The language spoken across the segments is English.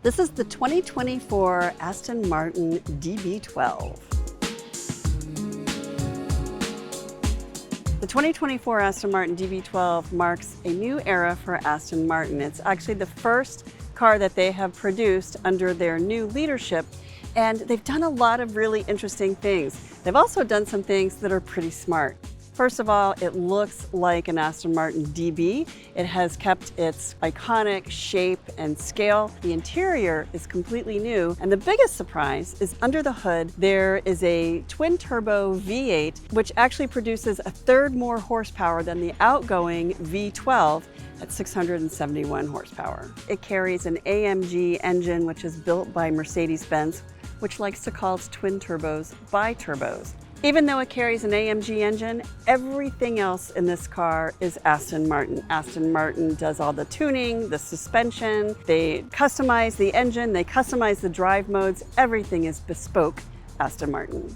This is the 2024 Aston Martin DB12. The 2024 Aston Martin DB12 marks a new era for Aston Martin. It's actually the first car that they have produced under their new leadership, and they've done a lot of really interesting things. They've also done some things that are pretty smart. First of all, it looks like an Aston Martin DB. It has kept its iconic shape and scale. The interior is completely new, and the biggest surprise is under the hood, there is a twin-turbo V8, which actually produces a third more horsepower than the outgoing V12 at 671 horsepower. It carries an AMG engine, which is built by Mercedes-Benz, which likes to call its twin turbos bi-turbos. Even though it carries an AMG engine, everything else in this car is Aston Martin. Aston Martin does all the tuning, the suspension, they customize the engine, they customize the drive modes. Everything is bespoke Aston Martin.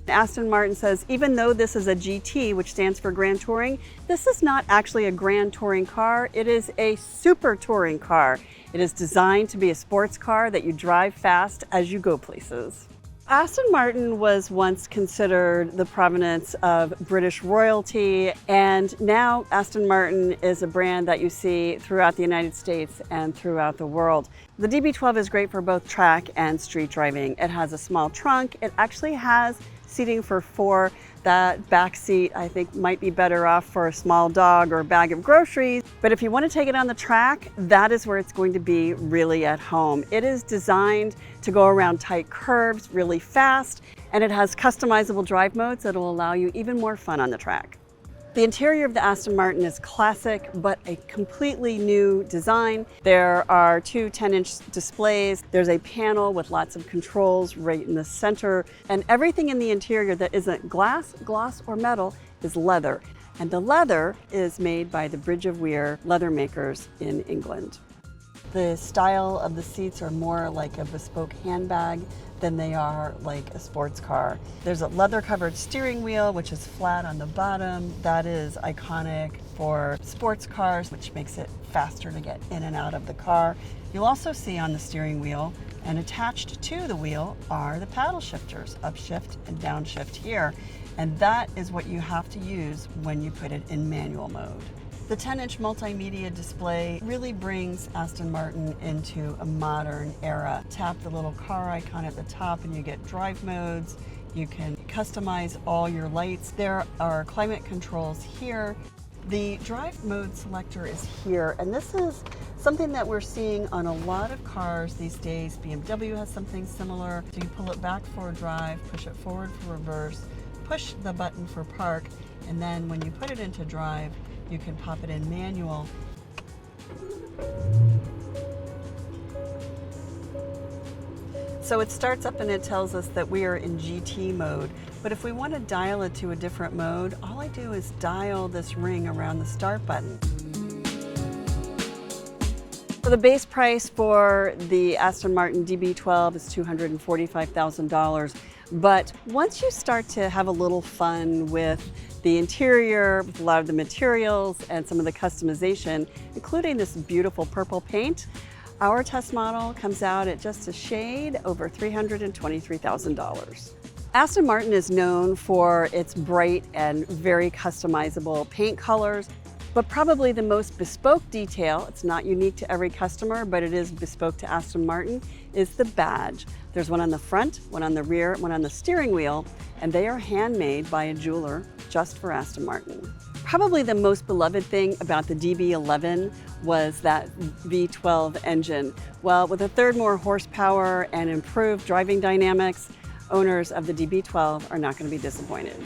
Aston Martin says even though this is a GT, which stands for Grand Touring, this is not actually a Grand Touring car, it is a super touring car. It is designed to be a sports car that you drive fast as you go places. Aston Martin was once considered the provenance of British royalty, and now Aston Martin is a brand that you see throughout the United States and throughout the world. The DB12 is great for both track and street driving. It has a small trunk. It actually has seating for 4. That back seat, I think, might be better off for a small dog or a bag of groceries. But if you want to take it on the track, that is where it's going to be really at home. It is designed to go around tight curves really fast, and it has customizable drive modes that will allow you even more fun on the track. The interior of the Aston Martin is classic, but a completely new design. There are 2 10-inch displays. There's a panel with lots of controls right in the center, and everything in the interior that isn't glass, gloss, or metal is leather. And the leather is made by the Bridge of Weir leather makers in England. The style of the seats are more like a bespoke handbag than they are like a sports car. There's a leather-covered steering wheel, which is flat on the bottom. That is iconic for sports cars, which makes it faster to get in and out of the car. You'll also see on the steering wheel, and attached to the wheel, are the paddle shifters, upshift and downshift here. And that is what you have to use when you put it in manual mode. The 10-inch multimedia display really brings Aston Martin into a modern era. Tap the little car icon at the top and you get drive modes. You can customize all your lights. There are climate controls here. The drive mode selector is here, and this is something that we're seeing on a lot of cars these days. BMW has something similar. So you pull it back for drive, push it forward for reverse, push the button for park, and then when you put it into drive, you can pop it in manual. So it starts up and it tells us that we are in GT mode. But if we want to dial it to a different mode, all I do is dial this ring around the start button. So the base price for the Aston Martin DB12 is $245,000. But once you start to have a little fun with the interior, with a lot of the materials and some of the customization, including this beautiful purple paint, our test model comes out at just a shade over $323,000. Aston Martin is known for its bright and very customizable paint colors, but probably the most bespoke detail, it's not unique to every customer, but it is bespoke to Aston Martin, is the badge. There's one on the front, one on the rear, one on the steering wheel, and they are handmade by a jeweler just for Aston Martin. Probably the most beloved thing about the DB11 was that V12 engine. Well, with a third more horsepower and improved driving dynamics, owners of the DB12 are not going to be disappointed.